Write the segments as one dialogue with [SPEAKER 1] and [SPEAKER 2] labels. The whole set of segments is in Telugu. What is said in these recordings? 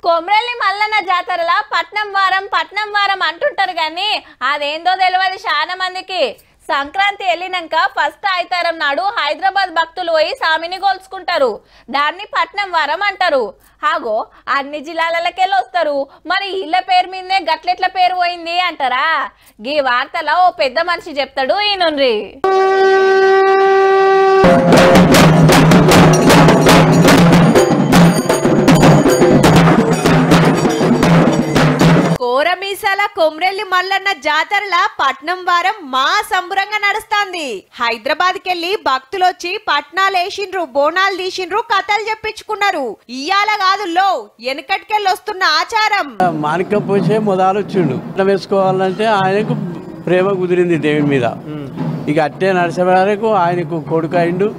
[SPEAKER 1] కొమ్రెల్లి మల్లన్న జాతరలా పట్నం వారం అంటుంటారు కానీ అదేందో తెలియదు చాలా మందికి. సంక్రాంతి వెళ్ళినాక ఫస్ట్ ఆదివారం నాడు హైదరాబాద్ భక్తులు పోయి స్వామిని కొలుచుకుంటారు. దాన్ని పట్నం వారం అంటారు. హాగో అన్ని జిల్లాలకెళ్ళి వస్తారు. మరి ఇళ్ళ పేరు మీదనే గట్లెట్ల పేరు పోయింది అంటారా? గీ వార్తలో ఓ పెద్ద మనిషి చెప్తాడు ఈనుండ్రి.
[SPEAKER 2] కోరమీసాల కొమ్రెల్లి మల్లన్న జాతరల పట్నం వారం మా సంబరంగా నడుస్తాంది. హైదరాబాద్ కెళ్లి భక్తులు వచ్చి పట్నాలు వేసిండ్రు, బోనాలు తీసిండ్రు, కథలు చెప్పించుకున్నారు. ఇయ్యాల కాదు లో వెనకటికెళ్ళి వస్తున్న ఆచారం.
[SPEAKER 3] మాణిక్యం పోసే మొదలు వచ్చిండు వేసుకోవాలంటే ఆయనకు ప్రేమ కుదిరింది దేవుని మీద. ఇక అట్టే నరసింహారకు ఆయనకు కొడుకు అయిండు.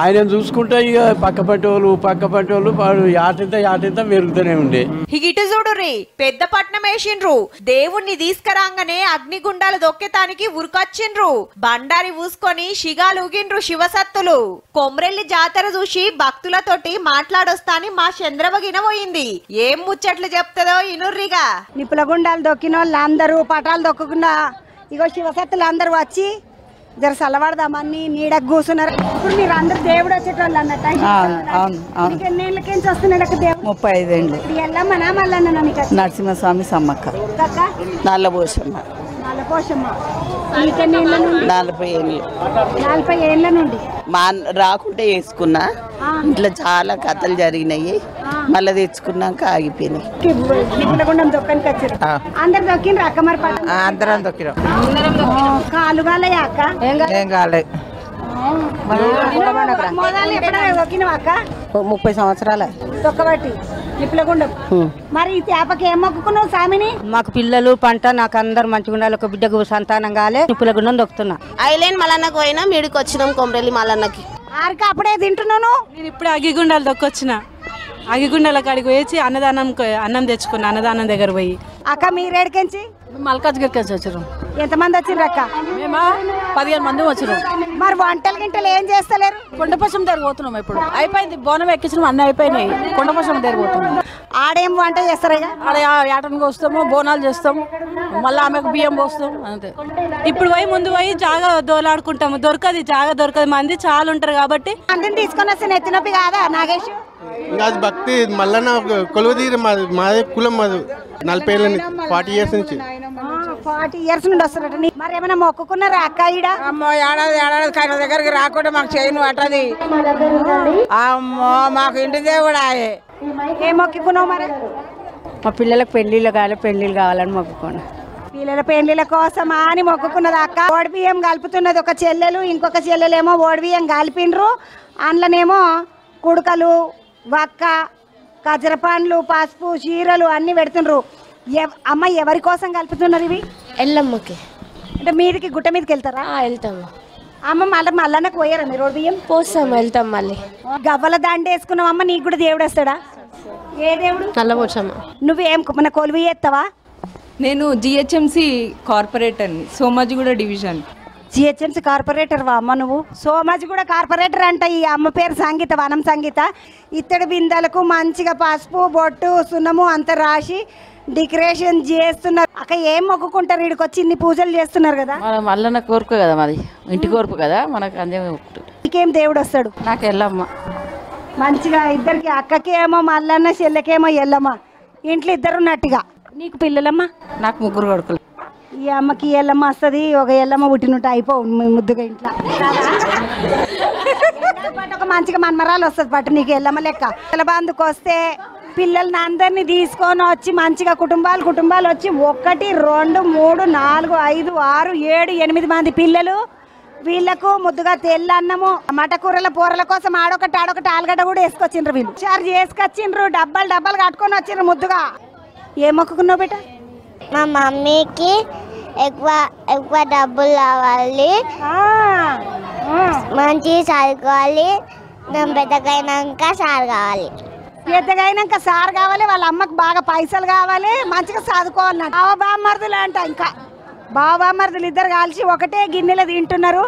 [SPEAKER 3] ఆయన చూసుకుంటే ఇక పక్క పట్టోళ్ళు యాటింత మెరుగుతూనే ఉండే.
[SPEAKER 2] ఇటు చూడుర్రి పెద్ద పట్నం వేసిండ్రు. దేవుణ్ణి తీసుకురాగానే అగ్నిగుండాలు దొక్కేతానికి ఉరికొచ్చిండ్రు. బండారి ఊసుకొని షిగాలు ఊగిండ్రు శివసత్తులు. కొమ్రెల్లి జాతర చూసి భక్తులతోటి మాట్లాడొస్తాని మా చంద్రబగిన పోయింది. ఏం ముచ్చట్లు చెప్తుందో ఇనుర్రిగా.
[SPEAKER 4] నిప్పుల గుండాలు దొక్కిన వాళ్ళు అందరూ పటాలు దొక్కకుండా ఇగో శివసత్తులు అందరూ వచ్చి జర సలవాడదామని నీడకు కూర్చున్నారు. ఇప్పుడు మీరు అందరు దేవుడు వచ్చేటోళ్ళు అన్నట్టు. ఎన్నేళ్ళకేంచి వస్తున్నాడు దేవుడు?
[SPEAKER 5] 35 ఏళ్ళు.
[SPEAKER 4] ఎల్లమ్మనా మల్లన్న?
[SPEAKER 5] నరసింహస్వామి సమ్మక్క నల్లపోషమ్మ 40 ఏళ్ళు.
[SPEAKER 4] 40 ఏళ్ళ నుండి
[SPEAKER 5] మా రాకుంటే వేసుకున్నా. ఇంట్లో చాలా కథలు జరిగినాయి. మళ్ళీ తెచ్చుకున్నాక ఆగిపోయినాయి.
[SPEAKER 4] నిప్పులగుండం దొక్కనికి వచ్చారు. అందరు దొక్కిండ్రు అక్క? మరి
[SPEAKER 5] అందరం దొక్కినాం.
[SPEAKER 4] కాలు కాలే అక్క?
[SPEAKER 5] ఏం కాలేదు.
[SPEAKER 4] దొక్కినవా అక్క?
[SPEAKER 5] 30 సంవత్సరాలు
[SPEAKER 4] దొక్కబట్టి నిప్పులగుండం. మరి ఈ తేపకి ఏం మొక్కుకున్నావు స్వామిని?
[SPEAKER 6] మాకు పిల్లలు పంట నాకు అందరు మంచిగా ఉండాలి, ఒక బిడ్డకు సంతానం కాలే నిప్పులగుండం దొక్కుతున్నా.
[SPEAKER 7] ఐలాండ్ మల్లన్నకు పోయినా మీడికి వచ్చినాం కొమ్రెల్లి మల్లన్నకి.
[SPEAKER 4] ఆరికి అప్పుడే తింటున్నాను.
[SPEAKER 8] నేను ఇప్పుడు అగిగుండాలు దొక్కొచ్చిన. అగిగుండాల కాడికి పోయి అన్నం తెచ్చుకున్నా అన్నదానం దగ్గర పోయి.
[SPEAKER 4] అక్క మీరేడికెంచి?
[SPEAKER 8] మల్కాజ్గిరికి వచ్చారు.
[SPEAKER 4] ఎంతమంది వచ్చిండ్రు అక్క?
[SPEAKER 8] మేము 15 మంది వచ్చారు.
[SPEAKER 4] మరి వంటలు గింటలు ఏం చేస్తలేరు?
[SPEAKER 8] కొండపశం దగ్గర పోతున్నాం. ఇప్పుడు అయిపోయింది, బోనం ఎక్కించడం అన్నీ అయిపోయినాయి. కొండపశం దగ్గర పోతున్నాం.
[SPEAKER 4] ఆడేం వంట చేస్తారు?
[SPEAKER 8] ఆడ యాటను వస్తాము, బోనాలు చేస్తాము, మళ్ళీ ఆమెకు బియ్యం పోస్తాం అంతే. ఇప్పుడు పోయి ముందు పోయి జాగా దోలాడుకుంటాము. జాగా దొరకదు, మంది చాలా ఉంటారు కాబట్టి.
[SPEAKER 4] అందరిని తీసుకొని వస్తే నెత్తినొప్పి కాదా నాగేష్?
[SPEAKER 9] అది భక్తి మల్లన్న కొలువు తీరు మాదే కులం. మాది 40 ఏళ్ళ 40 ఇయర్స్ నుంచి.
[SPEAKER 4] 40 ఇయర్స్ నుండి వస్తారట. మరి ఏమైనా మొక్కుకున్నారా అక్క? ఈడ
[SPEAKER 5] ఏడాది కైన దగ్గరికి రాకుండా మాకు చేయను అట్టది. అమ్మో మాకు ఇంటి దేవుడా.
[SPEAKER 4] ఏం మొక్కుకున్నావు మరి?
[SPEAKER 6] మా పిల్లలకు పెళ్లిళ్ళు కావాలని మొక్కుకున్నా.
[SPEAKER 4] పిల్లల పెళ్లిళ్ళ కోసమా అని మొక్కుకున్నది అక్క. ఓడిబియ్యం కలుపుతున్నది ఒక చెల్లెలు, ఇంకొక చెల్లెలేమో ఓడిబియ్యం కలిపిండ్రు. అందులోనేమో కుడుకలు, వక్క, కజర పండ్లు, పసుపు, చీరలు అన్ని పెడుతుండ్రు. అమ్మ ఎవరి కోసం కలుపుతున్నారు ఇవి?
[SPEAKER 7] ఎల్లమ్మకి.
[SPEAKER 4] అంటే మీదికి గుట్ట మీదకి వెళ్తారా?
[SPEAKER 7] వెళ్తాము.
[SPEAKER 4] అమ్మ మల్లన్నకు పోయారా మీరు బియ్యం?
[SPEAKER 7] పోస్తాము, వెళ్తాం. మళ్ళీ
[SPEAKER 4] గవ్వల దండ వేసుకున్నావు అమ్మ, నీకు కూడా దేవుడు వస్తాడా? ఏ దేవుడు?
[SPEAKER 7] నల్లపోచమ్మ.
[SPEAKER 4] నువ్వేం మన కొలువు చేస్తావా?
[SPEAKER 10] నేను GHMC corporator, Somajiguda division.
[SPEAKER 4] GHMC corporator వా అమ్మ నువ్వు? సోమాజిగూడ కార్పొరేటర్ అంట. ఈ అమ్మ పేరు సంగీత, వనం సంగీత. ఇత్తడి బిందెలకు మంచిగా పసుపు, బొట్టు, సున్నము అంత రాసి డెకరేషన్ చేస్తున్నారు. అక్క ఏం మొక్కుకుంటారు? ఇక్కడికి వచ్చి ఇన్ని పూజలు చేస్తున్నారు కదా.
[SPEAKER 6] మల్లన్న కోరుకు కదా, మాది ఇంటి కోరుపు కదా, మనకు అందే.
[SPEAKER 4] నీకేం దేవుడు వస్తాడు?
[SPEAKER 6] నాకు ఎల్లమ్మ.
[SPEAKER 4] మంచిగా ఇద్దరికి, అక్కకేమో మల్లన్న, చెల్లెకేమో ఎల్లమ్మ. ఇంట్లో ఇద్దరు ఉన్నట్టుగా. నీకు పిల్లలమ్మా?
[SPEAKER 6] నాకు 3 కొడుకులు.
[SPEAKER 4] ఈ అమ్మకి ఎల్లమ్మ వస్తుంది, ఒక ఎల్లమ్మ పుట్టినట్టు అయిపోవు ముద్దుగా ఇంట్లో. ఒక మంచిగా మన్మరాలు వస్తుంది పట్టు నీకు ఎల్లమ్మ లెక్క. పిల్లబందుకు వస్తే పిల్లల్ని అందరినీ తీసుకొని వచ్చి మంచిగా కుటుంబాలు వచ్చి 1 2 3 4 5 6 7 8 మంది పిల్లలు. వీళ్ళకు ముద్దుగా తెల్లన్నము, మటకూరల కూరల కోసం ఆడొకటి ఆలుగడ్డ కూడా వేసుకొచ్చిండ్రు. వీళ్ళు చారు చేసుకొచ్చిండ్రు, డబ్బాలు కట్టుకొని వచ్చిండ్రు ముద్దుగా. ఏం మొక్కుకున్నావు బేట?
[SPEAKER 11] మా మమ్మీకి ఎక్కువ డబ్బులు కావాలి, మంచి చదువుకోవాలి, మేము పెద్దగైనాక సార్ కావాలి.
[SPEAKER 4] పెద్దగైనాక సార్ కావాలి, వాళ్ళ అమ్మకి బాగా పైసలు కావాలి, మంచిగా చదువుకోవాలన్నట్టు. బావ బామ్మర్దులు అంట. ఇంకా బావ బామ్మర్దులు ఇద్దరు కలిసి ఒకటే గిన్నెలో తింటున్నారు.